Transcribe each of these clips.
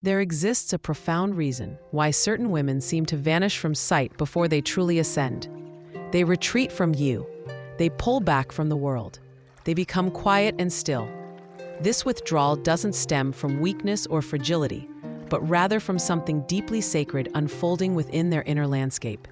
There exists a profound reason why certain women seem to vanish from sight before they truly ascend. They retreat from you. They pull back from the world. They become quiet and still. This withdrawal doesn't stem from weakness or fragility, but rather from something deeply sacred unfolding within their inner landscape.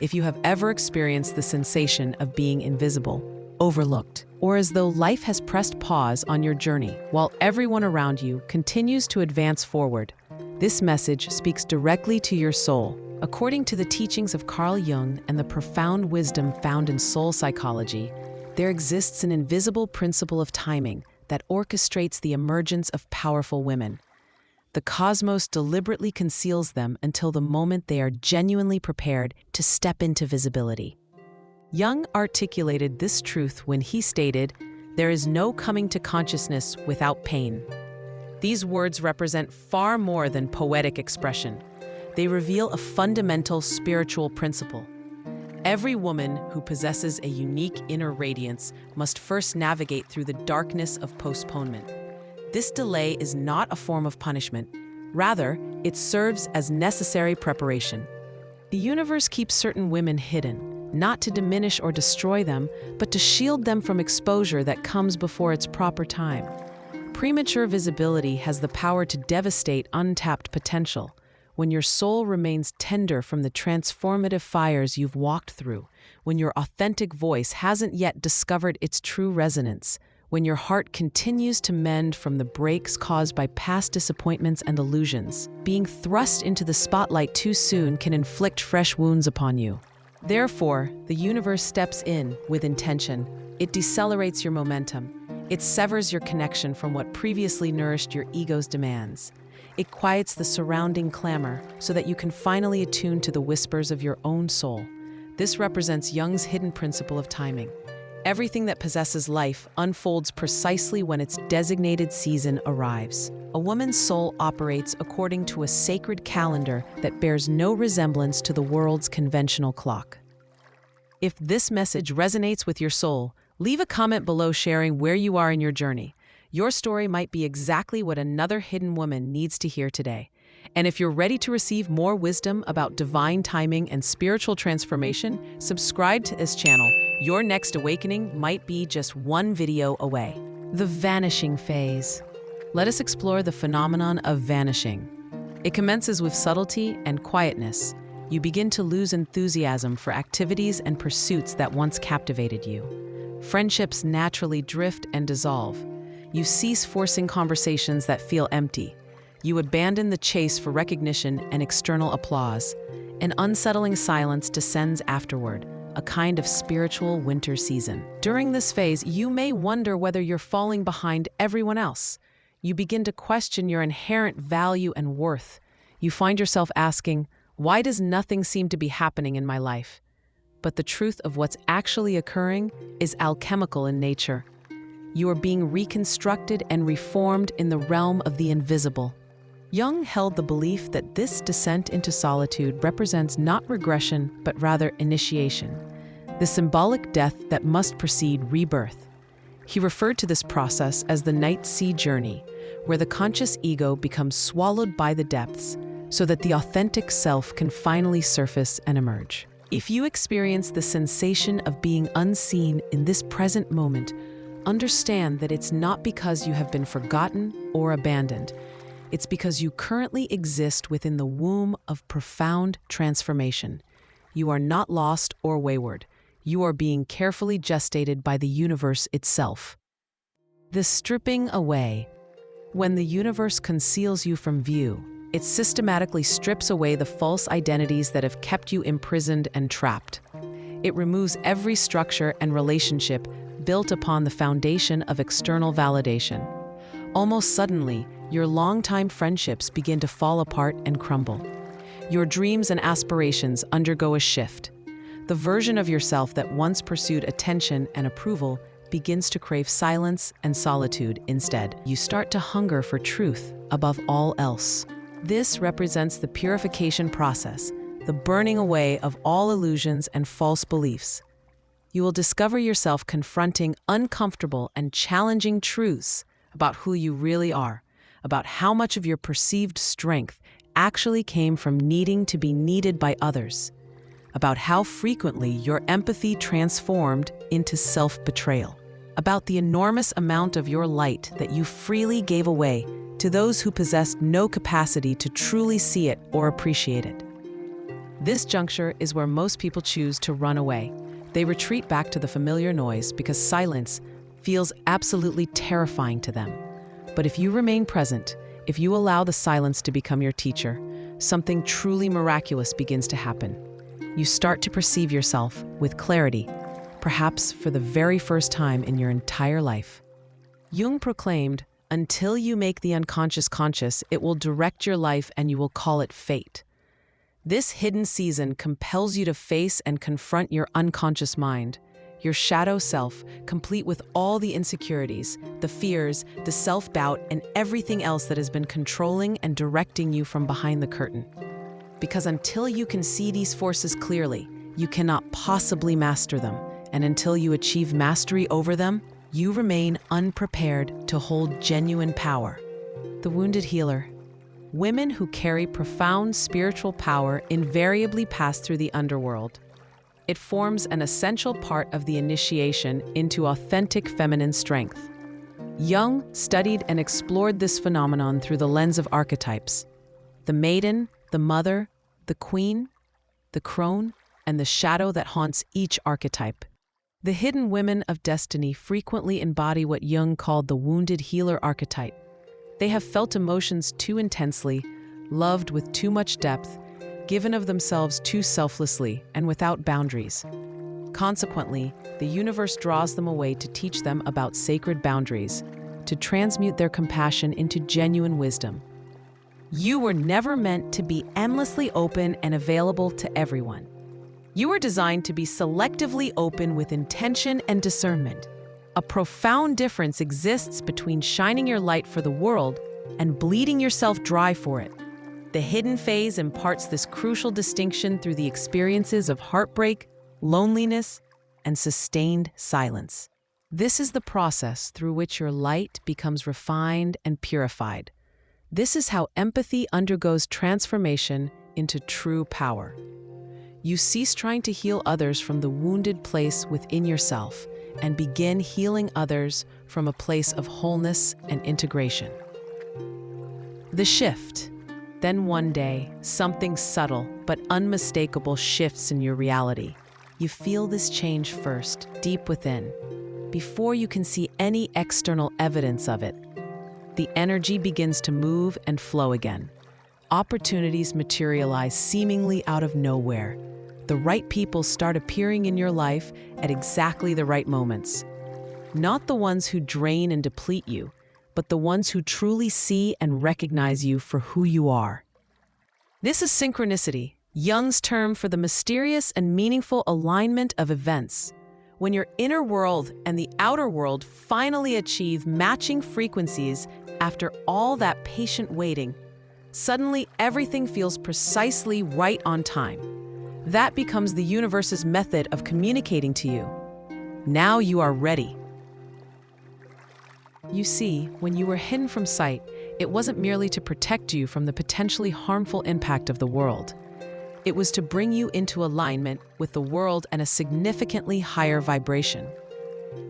If you have ever experienced the sensation of being invisible, overlooked, or as though life has pressed pause on your journey while everyone around you continues to advance forward, this message speaks directly to your soul. According to the teachings of Carl Jung and the profound wisdom found in soul psychology, there exists an invisible principle of timing that orchestrates the emergence of powerful women. The cosmos deliberately conceals them until the moment they are genuinely prepared to step into visibility. Jung articulated this truth when he stated, "There is no coming to consciousness without pain." These words represent far more than poetic expression. They reveal a fundamental spiritual principle. Every woman who possesses a unique inner radiance must first navigate through the darkness of postponement. This delay is not a form of punishment. Rather, it serves as necessary preparation. The universe keeps certain women hidden, not to diminish or destroy them, but to shield them from exposure that comes before its proper time. Premature visibility has the power to devastate untapped potential. When your soul remains tender from the transformative fires you've walked through, when your authentic voice hasn't yet discovered its true resonance, when your heart continues to mend from the breaks caused by past disappointments and illusions, being thrust into the spotlight too soon can inflict fresh wounds upon you. Therefore, the universe steps in with intention. It decelerates your momentum. It severs your connection from what previously nourished your ego's demands. It quiets the surrounding clamor so that you can finally attune to the whispers of your own soul. This represents Jung's hidden principle of timing. Everything that possesses life unfolds precisely when its designated season arrives. A woman's soul operates according to a sacred calendar that bears no resemblance to the world's conventional clock. If this message resonates with your soul, leave a comment below sharing where you are in your journey. Your story might be exactly what another hidden woman needs to hear today. And if you're ready to receive more wisdom about divine timing and spiritual transformation, subscribe to this channel. Your next awakening might be just one video away. The vanishing phase. Let us explore the phenomenon of vanishing. It commences with subtlety and quietness. You begin to lose enthusiasm for activities and pursuits that once captivated you. Friendships naturally drift and dissolve. You cease forcing conversations that feel empty. You abandon the chase for recognition and external applause. An unsettling silence descends afterward, a kind of spiritual winter season. During this phase, you may wonder whether you're falling behind everyone else. You begin to question your inherent value and worth. You find yourself asking, why does nothing seem to be happening in my life? But the truth of what's actually occurring is alchemical in nature. You are being reconstructed and reformed in the realm of the invisible. Jung held the belief that this descent into solitude represents not regression, but rather initiation, the symbolic death that must precede rebirth. He referred to this process as the night sea journey, where the conscious ego becomes swallowed by the depths, so that the authentic self can finally surface and emerge. If you experience the sensation of being unseen in this present moment, understand that it's not because you have been forgotten or abandoned. It's because you currently exist within the womb of profound transformation. You are not lost or wayward. You are being carefully gestated by the universe itself. The stripping away. When the universe conceals you from view, it systematically strips away the false identities that have kept you imprisoned and trapped. It removes every structure and relationship built upon the foundation of external validation. Almost suddenly, your longtime friendships begin to fall apart and crumble. Your dreams and aspirations undergo a shift. The version of yourself that once pursued attention and approval begins to crave silence and solitude instead. You start to hunger for truth above all else. This represents the purification process, the burning away of all illusions and false beliefs. You will discover yourself confronting uncomfortable and challenging truths about who you really are, about how much of your perceived strength actually came from needing to be needed by others, about how frequently your empathy transformed into self-betrayal, about the enormous amount of your light that you freely gave away to those who possessed no capacity to truly see it or appreciate it. This juncture is where most people choose to run away. They retreat back to the familiar noise because silence feels absolutely terrifying to them. But if you remain present, if you allow the silence to become your teacher, something truly miraculous begins to happen. You start to perceive yourself with clarity, perhaps for the very first time in your entire life. Jung proclaimed, "Until you make the unconscious conscious, it will direct your life and you will call it fate." This hidden season compels you to face and confront your unconscious mind, your shadow self, complete with all the insecurities, the fears, the self-doubt, and everything else that has been controlling and directing you from behind the curtain. Because until you can see these forces clearly, you cannot possibly master them, and until you achieve mastery over them, you remain unprepared to hold genuine power. The wounded healer. Women who carry profound spiritual power invariably pass through the underworld. It forms an essential part of the initiation into authentic feminine strength. Jung studied and explored this phenomenon through the lens of archetypes: the maiden, the mother, the queen, the crone, and the shadow that haunts each archetype. The hidden women of destiny frequently embody what Jung called the wounded healer archetype. They have felt emotions too intensely, loved with too much depth, given of themselves too selflessly and without boundaries. Consequently, the universe draws them away to teach them about sacred boundaries, to transmute their compassion into genuine wisdom. You were never meant to be endlessly open and available to everyone. You were designed to be selectively open with intention and discernment. A profound difference exists between shining your light for the world and bleeding yourself dry for it. The hidden phase imparts this crucial distinction through the experiences of heartbreak, loneliness, and sustained silence. This is the process through which your light becomes refined and purified. This is how empathy undergoes transformation into true power. You cease trying to heal others from the wounded place within yourself and begin healing others from a place of wholeness and integration. The shift. Then one day, something subtle but unmistakable shifts in your reality. You feel this change first, deep within, before you can see any external evidence of it. The energy begins to move and flow again. Opportunities materialize seemingly out of nowhere. The right people start appearing in your life at exactly the right moments. Not the ones who drain and deplete you, but the ones who truly see and recognize you for who you are. This is synchronicity, Jung's term for the mysterious and meaningful alignment of events. When your inner world and the outer world finally achieve matching frequencies after all that patient waiting, suddenly everything feels precisely right on time. That becomes the universe's method of communicating to you. Now you are ready. You see, when you were hidden from sight, it wasn't merely to protect you from the potentially harmful impact of the world. It was to bring you into alignment with the world and a significantly higher vibration.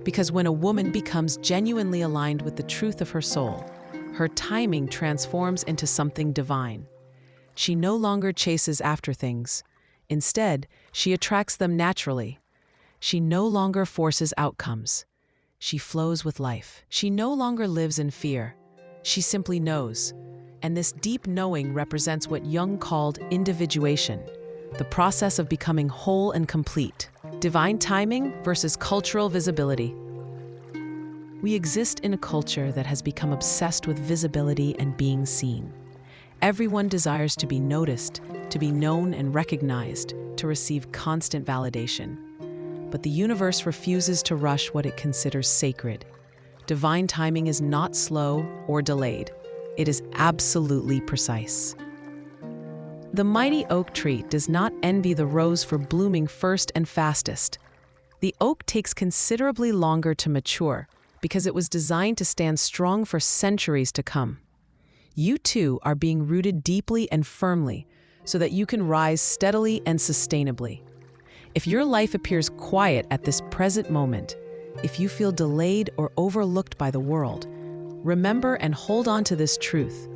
Because when a woman becomes genuinely aligned with the truth of her soul, her timing transforms into something divine. She no longer chases after things. Instead, she attracts them naturally. She no longer forces outcomes. She flows with life. She no longer lives in fear. She simply knows. And this deep knowing represents what Jung called individuation, the process of becoming whole and complete. Divine timing versus cultural visibility. We exist in a culture that has become obsessed with visibility and being seen. Everyone desires to be noticed, to be known and recognized, to receive constant validation. But the universe refuses to rush what it considers sacred. Divine timing is not slow or delayed. It is absolutely precise. The mighty oak tree does not envy the rose for blooming first and fastest. The oak takes considerably longer to mature because it was designed to stand strong for centuries to come. You too are being rooted deeply and firmly so that you can rise steadily and sustainably. If your life appears quiet at this present moment, if you feel delayed or overlooked by the world, remember and hold on to this truth.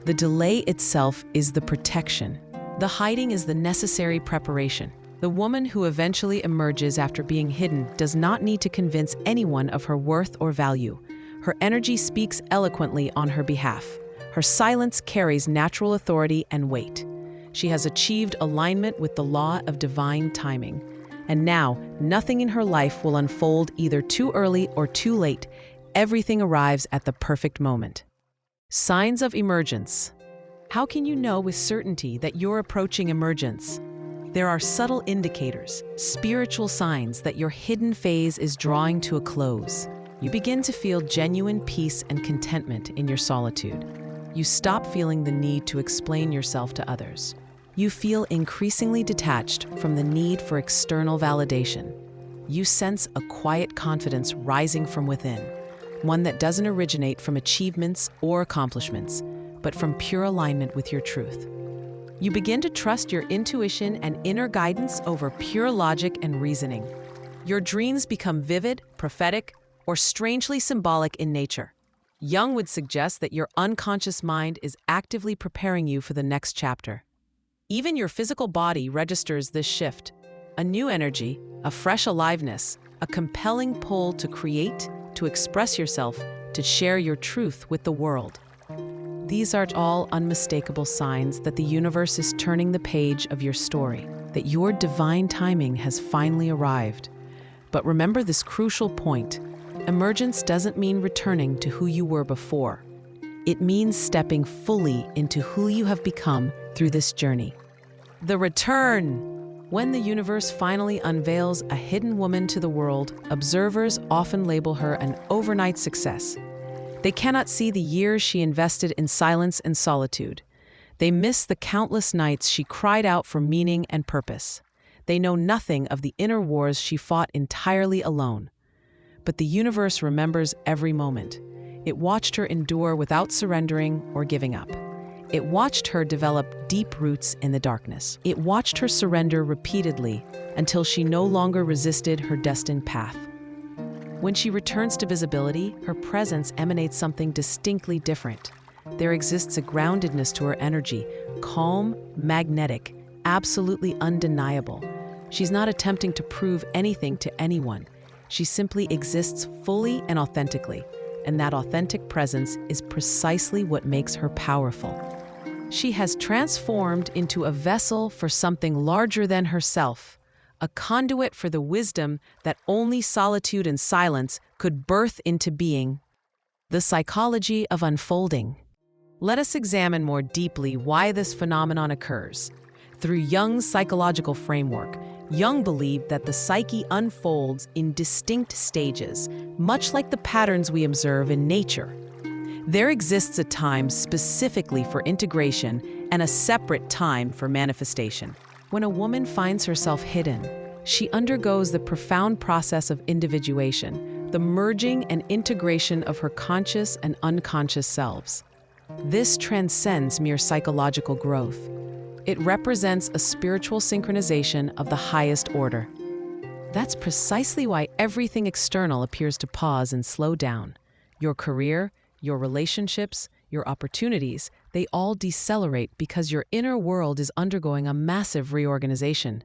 The delay itself is the protection. The hiding is the necessary preparation. The woman who eventually emerges after being hidden does not need to convince anyone of her worth or value. Her energy speaks eloquently on her behalf. Her silence carries natural authority and weight. She has achieved alignment with the law of divine timing. And now, nothing in her life will unfold either too early or too late. Everything arrives at the perfect moment. Signs of emergence. How can you know with certainty that you're approaching emergence? There are subtle indicators, spiritual signs that your hidden phase is drawing to a close. You begin to feel genuine peace and contentment in your solitude. You stop feeling the need to explain yourself to others. You feel increasingly detached from the need for external validation. You sense a quiet confidence rising from within, one that doesn't originate from achievements or accomplishments, but from pure alignment with your truth. You begin to trust your intuition and inner guidance over pure logic and reasoning. Your dreams become vivid, prophetic, or strangely symbolic in nature. Jung would suggest that your unconscious mind is actively preparing you for the next chapter. Even your physical body registers this shift. A new energy, a fresh aliveness, a compelling pull to create, to express yourself, to share your truth with the world. These are all unmistakable signs that the universe is turning the page of your story, that your divine timing has finally arrived. But remember this crucial point. Emergence doesn't mean returning to who you were before. It means stepping fully into who you have become through this journey. The return. When the universe finally unveils a hidden woman to the world, observers often label her an overnight success. They cannot see the years she invested in silence and solitude. They miss the countless nights she cried out for meaning and purpose. They know nothing of the inner wars she fought entirely alone. But the universe remembers every moment. It watched her endure without surrendering or giving up. It watched her develop deep roots in the darkness. It watched her surrender repeatedly until she no longer resisted her destined path. When she returns to visibility, her presence emanates something distinctly different. There exists a groundedness to her energy, calm, magnetic, absolutely undeniable. She's not attempting to prove anything to anyone. She simply exists fully and authentically, and that authentic presence is precisely what makes her powerful. She has transformed into a vessel for something larger than herself, a conduit for the wisdom that only solitude and silence could birth into being. The psychology of unfolding. Let us examine more deeply why this phenomenon occurs. Through Jung's psychological framework, Jung believed that the psyche unfolds in distinct stages, much like the patterns we observe in nature. There exists a time specifically for integration and a separate time for manifestation. When a woman finds herself hidden, she undergoes the profound process of individuation, the merging and integration of her conscious and unconscious selves. This transcends mere psychological growth. It represents a spiritual synchronization of the highest order. That's precisely why everything external appears to pause and slow down. Your career, your relationships, your opportunities, they all decelerate because your inner world is undergoing a massive reorganization.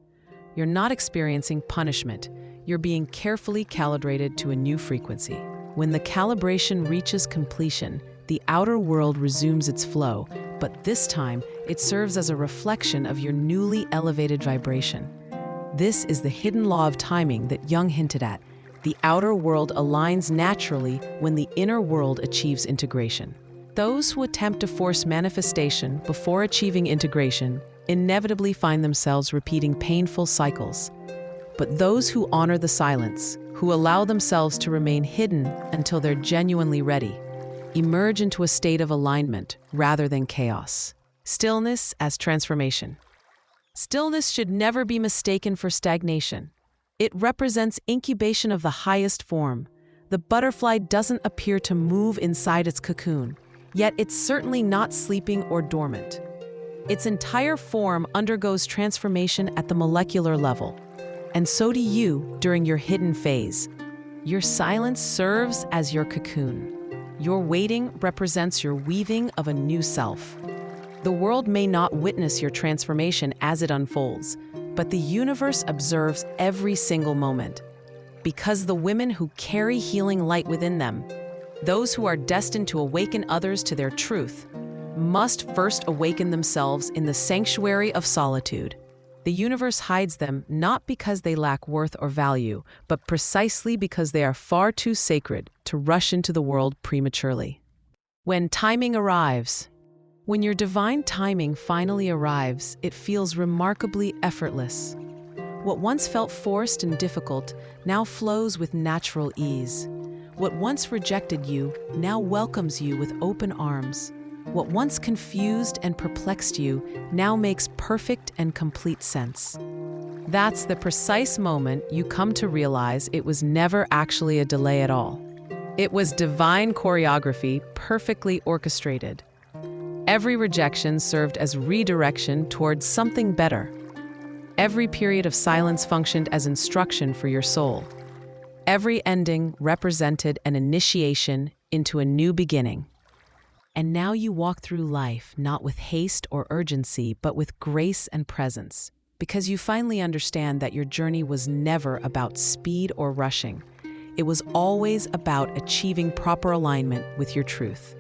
You're not experiencing punishment. You're being carefully calibrated to a new frequency. When the calibration reaches completion, the outer world resumes its flow, but this time it serves as a reflection of your newly elevated vibration. This is the hidden law of timing that Jung hinted at. The outer world aligns naturally when the inner world achieves integration. Those who attempt to force manifestation before achieving integration inevitably find themselves repeating painful cycles. But those who honor the silence, who allow themselves to remain hidden until they're genuinely ready, emerge into a state of alignment rather than chaos. Stillness as transformation. Stillness should never be mistaken for stagnation. It represents incubation of the highest form. The butterfly doesn't appear to move inside its cocoon. Yet it's certainly not sleeping or dormant. Its entire form undergoes transformation at the molecular level. And so do you during your hidden phase. Your silence serves as your cocoon. Your waiting represents your weaving of a new self. The world may not witness your transformation as it unfolds, but the universe observes every single moment. Because the women who carry healing light within them, those who are destined to awaken others to their truth, must first awaken themselves in the sanctuary of solitude. The universe hides them not because they lack worth or value, but precisely because they are far too sacred to rush into the world prematurely. When timing arrives, when your divine timing finally arrives, it feels remarkably effortless. What once felt forced and difficult now flows with natural ease. What once rejected you now welcomes you with open arms. What once confused and perplexed you now makes perfect and complete sense. That's the precise moment you come to realize it was never actually a delay at all. It was divine choreography, perfectly orchestrated. Every rejection served as redirection towards something better. Every period of silence functioned as instruction for your soul. Every ending represented an initiation into a new beginning. And now you walk through life not with haste or urgency, but with grace and presence, because you finally understand that your journey was never about speed or rushing. It was always about achieving proper alignment with your truth.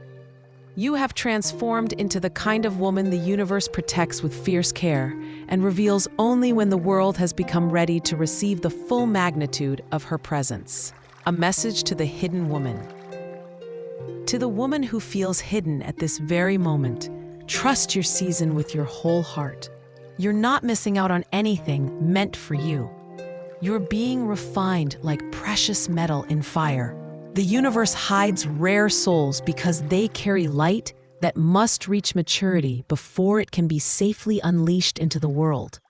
You have transformed into the kind of woman the universe protects with fierce care and reveals only when the world has become ready to receive the full magnitude of her presence. A message to the hidden woman. To the woman who feels hidden at this very moment, trust your season with your whole heart. You're not missing out on anything meant for you. You're being refined like precious metal in fire. The universe hides rare souls because they carry light that must reach maturity before it can be safely unleashed into the world.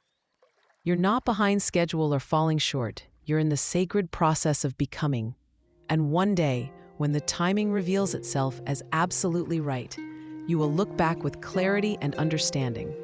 You're not behind schedule or falling short. You're in the sacred process of becoming. And one day, when the timing reveals itself as absolutely right, you will look back with clarity and understanding.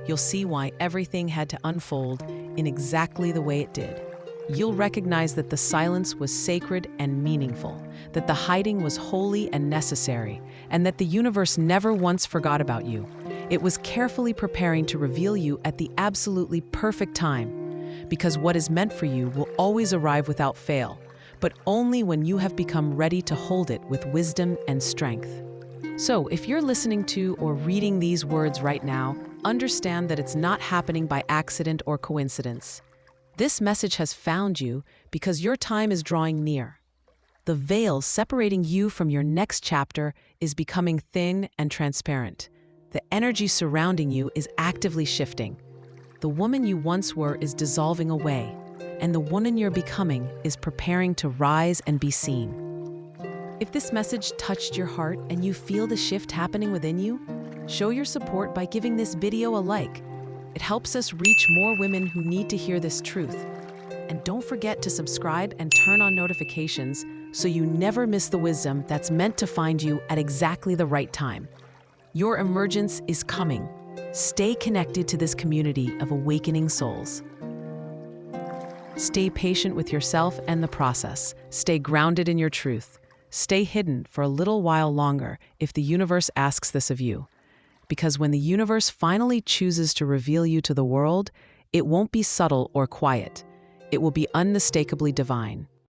You'll see why everything had to unfold in exactly the way it did. You'll recognize that the silence was sacred and meaningful, that the hiding was holy and necessary, and that the universe never once forgot about you. It was carefully preparing to reveal you at the absolutely perfect time, because what is meant for you will always arrive without fail, but only when you have become ready to hold it with wisdom and strength. So, if you're listening to or reading these words right now, understand that it's not happening by accident or coincidence. This message has found you because your time is drawing near. The veil separating you from your next chapter is becoming thin and transparent. The energy surrounding you is actively shifting. The woman you once were is dissolving away, and the woman you're becoming is preparing to rise and be seen. If this message touched your heart and you feel the shift happening within you, show your support by giving this video a like. It helps us reach more women who need to hear this truth. And don't forget to subscribe and turn on notifications so you never miss the wisdom that's meant to find you at exactly the right time. Your emergence is coming. Stay connected to this community of awakening souls. Stay patient with yourself and the process. Stay grounded in your truth. Stay hidden for a little while longer if the universe asks this of you. Because when the universe finally chooses to reveal you to the world, it won't be subtle or quiet. It will be unmistakably divine.